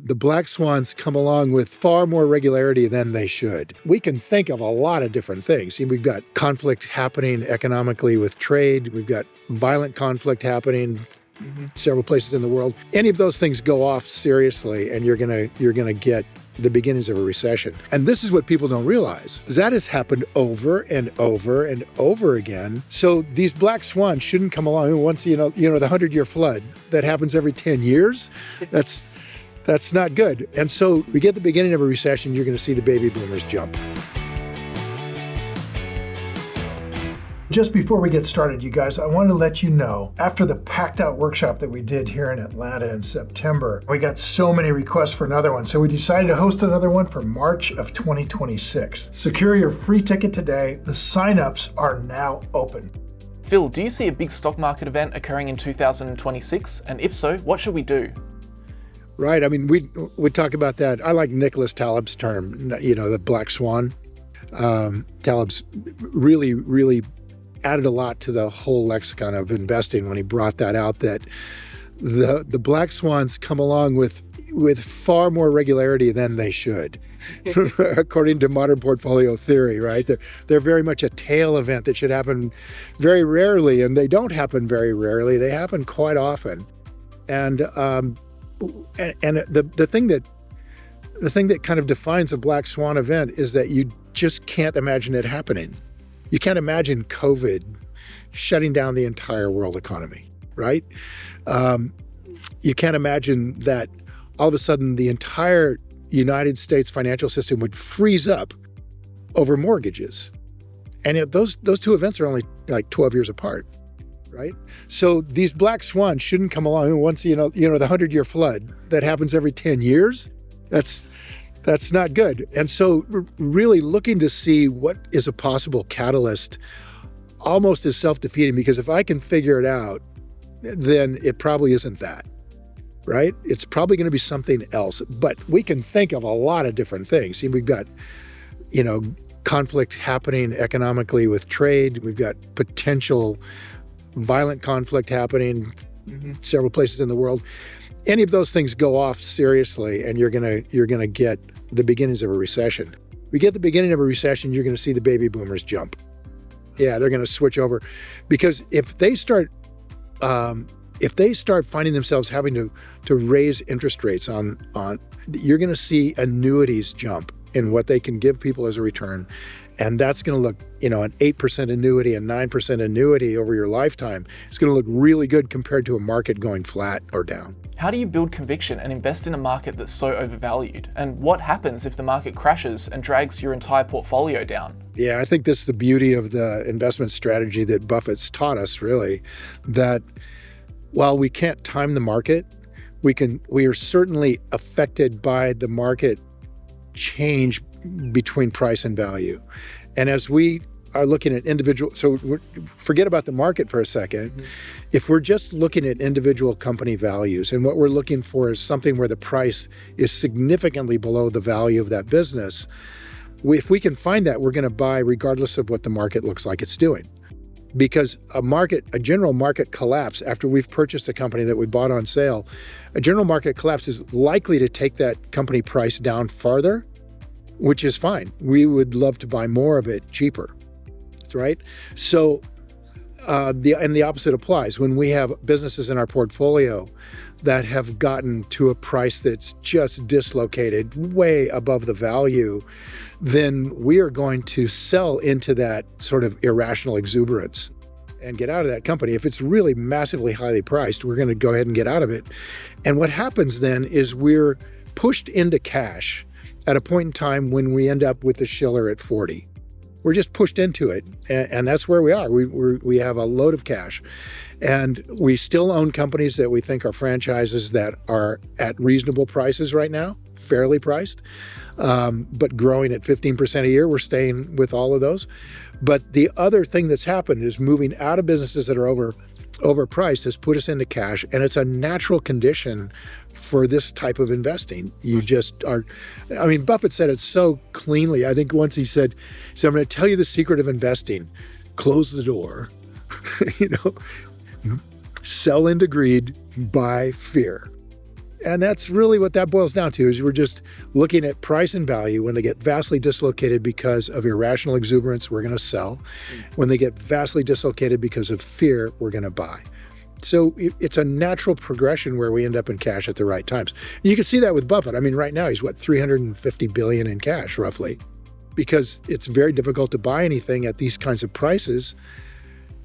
The black swans come along with far more regularity than they should. We can think of a lot of different things. We've got conflict happening economically with trade. We've got violent conflict happening several places in the world. Any of those things go off seriously, and you're gonna get the beginnings of a recession. And this is what people don't realize. That has happened over and over and over again. So these black swans shouldn't come along once, the 100-year flood that happens every 10 years. That's not good. And so we get the beginning of a recession, you're going to see the baby boomers jump. Just before we get started, you guys, I want to let you know, after the packed out workshop that we did here in Atlanta in September, we got so many requests for another one. So we decided to host another one for March of 2026. Secure your free ticket today. The signups are now open. Phil, do you see a big stock market event occurring in 2026? And if so, what should we do? Right. I mean, we talk about that. I like Nicholas Taleb's term, the black swan. Taleb's really added a lot to the whole lexicon of investing when he brought that out, that the black swans come along with far more regularity than they should, according to modern portfolio theory, right? They're very much a tail event that should happen very rarely, and they don't happen very rarely. They happen quite often. And the thing that kind of defines a black swan event is that you just can't imagine it happening. You can't imagine COVID shutting down the entire world economy, right? You can't imagine that all of a sudden the entire United States financial system would freeze up over mortgages. And yet those two events are only like 12 years apart, right? So these black swans shouldn't come along once, the 100-year flood that happens every 10 years. That's not good. And so really looking to see what is a possible catalyst almost is self-defeating, because if I can figure it out, then it probably isn't that, right? It's probably going to be something else. But we can think of a lot of different things. We've got, conflict happening economically with trade. We've got potential violent conflict happening several places in the world. Any of those things go off seriously, and you're gonna get the beginnings of a recession. We get the beginning of a recession, you're gonna see the baby boomers jump. Yeah, they're gonna switch over, because if they start finding themselves having to raise interest rates on, you're gonna see annuities jump in what they can give people as a return. And that's going to look, an 8% annuity, a 9% annuity over your lifetime. It's going to look really good compared to a market going flat or down. How do you build conviction and invest in a market that's so overvalued? And what happens if the market crashes and drags your entire portfolio down? Yeah, I think that's the beauty of the investment strategy that Buffett's taught us, really, that while we can't time the market, we are certainly affected by the market change between price and value. And as we are looking at forget about the market for a second. If we're just looking at individual company values, and what we're looking for is something where the price is significantly below the value of that business, if we can find that, we're going to buy regardless of what the market looks like it's doing. Because a general market collapse after we've purchased a company that we bought on sale, a general market collapse is likely to take that company price down farther, which is fine. We would love to buy more of it cheaper, right? So, the opposite applies. When we have businesses in our portfolio that have gotten to a price that's just dislocated way above the value, then we are going to sell into that sort of irrational exuberance and get out of that company. If it's really massively highly priced, we're going to go ahead and get out of it. And what happens then is we're pushed into cash at a point in time when we end up with the Schiller at 40. We're just pushed into it, and that's where we are. We have a load of cash, and we still own companies that we think are franchises that are at reasonable prices right now, fairly priced, but growing at 15% a year. We're staying with all of those. But the other thing that's happened is moving out of businesses that are overpriced has put us into cash, and it's a natural condition for this type of investing. You just are, Buffett said it so cleanly. I think once he said, I'm going to tell you the secret of investing. Close the door, sell into greed, buy fear. And that's really what that boils down to, is we're just looking at price and value. When they get vastly dislocated because of irrational exuberance, we're going to sell. When they get vastly dislocated because of fear, we're going to buy. So it's a natural progression where we end up in cash at the right times. And you can see that with Buffett. I mean, right now he's $350 billion in cash, roughly, because it's very difficult to buy anything at these kinds of prices.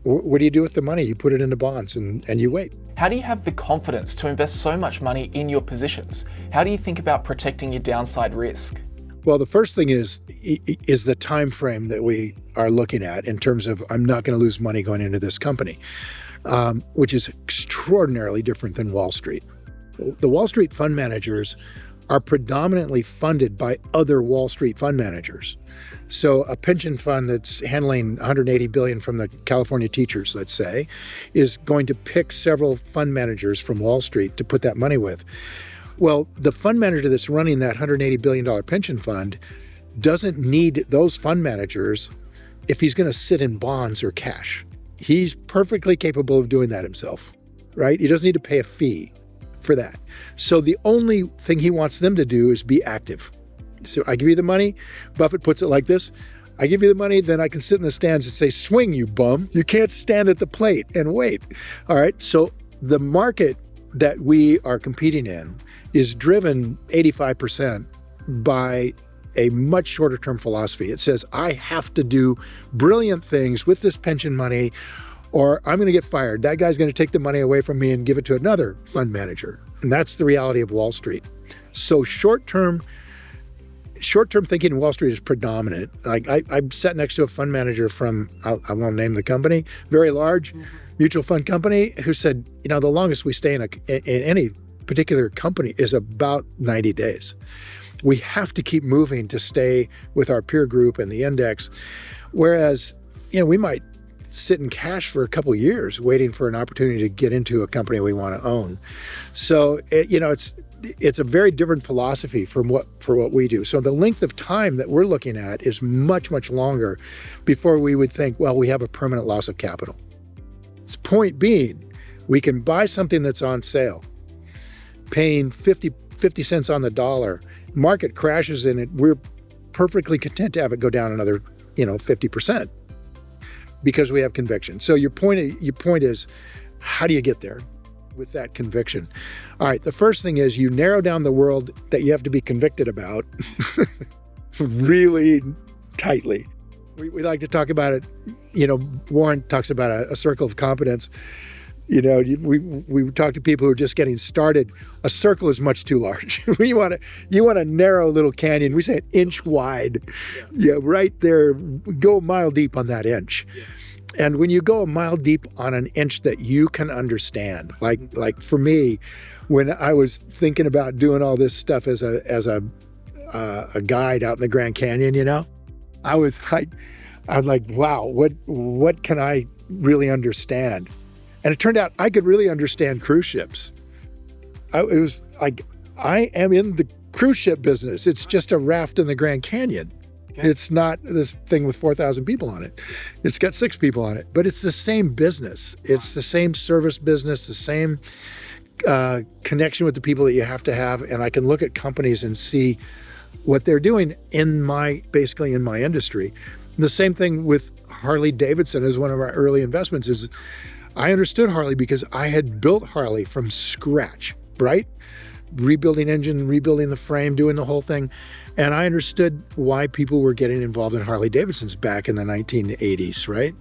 What do you do with the money? You put it into bonds and you wait. How do you have the confidence to invest so much money in your positions? How do you think about protecting your downside risk? Well, the first thing is the time frame that we are looking at in terms of, I'm not going to lose money going into this company, which is extraordinarily different than Wall Street. The Wall Street fund managers are predominantly funded by other Wall Street fund managers. So a pension fund that's handling $180 billion from the California teachers, let's say, is going to pick several fund managers from Wall Street to put that money with. Well, the fund manager that's running that $180 billion pension fund doesn't need those fund managers if he's going to sit in bonds or cash. He's perfectly capable of doing that himself, right? He doesn't need to pay a fee for that. So the only thing he wants them to do is be active. So I give you the money. Buffett puts it like this. I give you the money, then I can sit in the stands and say, swing, you bum. You can't stand at the plate and wait. All right. So the market that we are competing in is driven 85% by a much shorter term philosophy. It says, I have to do brilliant things with this pension money, or I'm going to get fired. That guy's going to take the money away from me and give it to another fund manager. And that's the reality of Wall Street. So short-term thinking in Wall Street is predominant. Like I sat next to a fund manager from, I won't name the company, very large mutual fund company, who said, the longest we stay in any particular company is about 90 days. We have to keep moving to stay with our peer group and the index. Whereas, we might sit in cash for a couple of years waiting for an opportunity to get into a company we want to own. So, it's a very different philosophy for what we do. So the length of time that we're looking at is much, much longer before we would think, well, we have a permanent loss of capital. Its point being, we can buy something that's on sale, paying 50 cents on the dollar. Market crashes in it. We're perfectly content to have it go down another, 50% because we have conviction. So your point is, how do you get there with that conviction? All right, the first thing is you narrow down the world that you have to be convicted about really tightly. We like to talk about it, Warren talks about a circle of competence. We talk to people who are just getting started. A circle is much too large. You want a narrow little canyon. We say an inch wide. Yeah, right there. Go a mile deep on that inch. Yeah. And when you go a mile deep on an inch that you can understand, like for me, when I was thinking about doing all this stuff as a guide out in the Grand Canyon, I was like, wow, what can I really understand? And it turned out I could really understand cruise ships. It was like, I am in the cruise ship business. It's just a raft in the Grand Canyon. Okay. It's not this thing with 4,000 people on it. It's got 6 people on it, but it's the same business. It's the same service business, the same connection with the people that you have to have. And I can look at companies and see what they're doing basically in my industry. And the same thing with Harley Davidson as one of our early investments is I understood Harley because I had built Harley from scratch, right? Rebuilding engine, rebuilding the frame, doing the whole thing. And I understood why people were getting involved in Harley Davidsons back in the 1980s, right?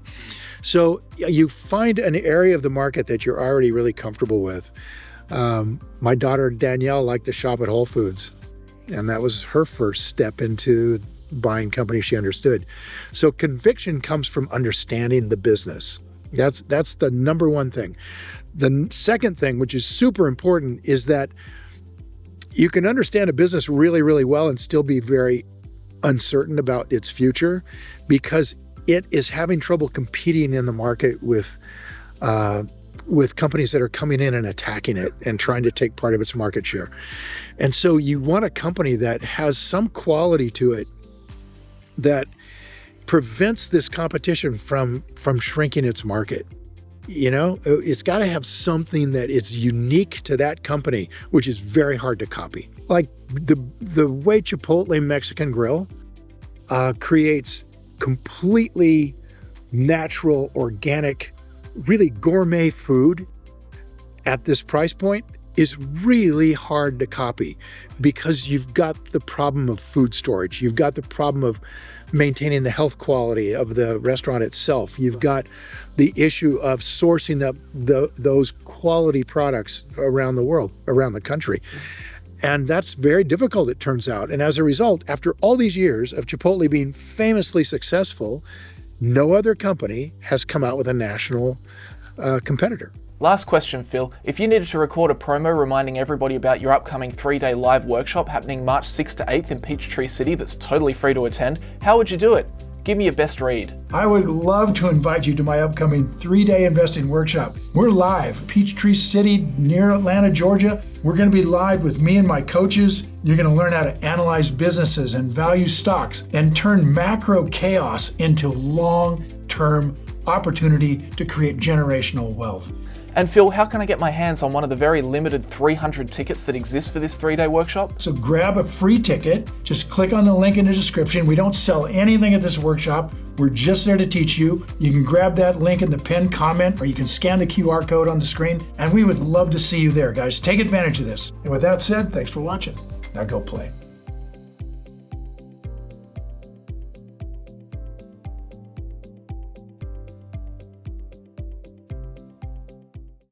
So you find an area of the market that you're already really comfortable with. My daughter Danielle liked to shop at Whole Foods, and that was her first step into buying companies she understood. So conviction comes from understanding the business. That's the number one thing. The second thing, which is super important, is that you can understand a business really, really well and still be very uncertain about its future because it is having trouble competing in the market with companies that are coming in and attacking it and trying to take part of its market share. And so you want a company that has some quality to it that prevents this competition from shrinking its market. It's got to have something that is unique to that company, which is very hard to copy. Like the way Chipotle Mexican Grill creates completely natural, organic, really gourmet food at this price point is really hard to copy because you've got the problem of food storage. You've got the problem of maintaining the health quality of the restaurant itself. You've got the issue of sourcing those quality products around the world, around the country. And that's very difficult, it turns out. And as a result, after all these years of Chipotle being famously successful, no other company has come out with a national competitor. Last question, Phil. If you needed to record a promo reminding everybody about your upcoming 3-day live workshop happening March 6th to 8th in Peachtree City that's totally free to attend, how would you do it? Give me your best read. I would love to invite you to my upcoming 3-day investing workshop. We're live, Peachtree City near Atlanta, Georgia. We're going to be live with me and my coaches. You're going to learn how to analyze businesses and value stocks and turn macro chaos into long-term opportunity to create generational wealth. And Phil, how can I get my hands on one of the very limited 300 tickets that exist for this 3-day workshop? So grab a free ticket, just click on the link in the description. We don't sell anything at this workshop. We're just there to teach you. You can grab that link in the pinned comment, or you can scan the QR code on the screen, and we would love to see you there, guys. Take advantage of this. And with that said, thanks for watching. Now go play.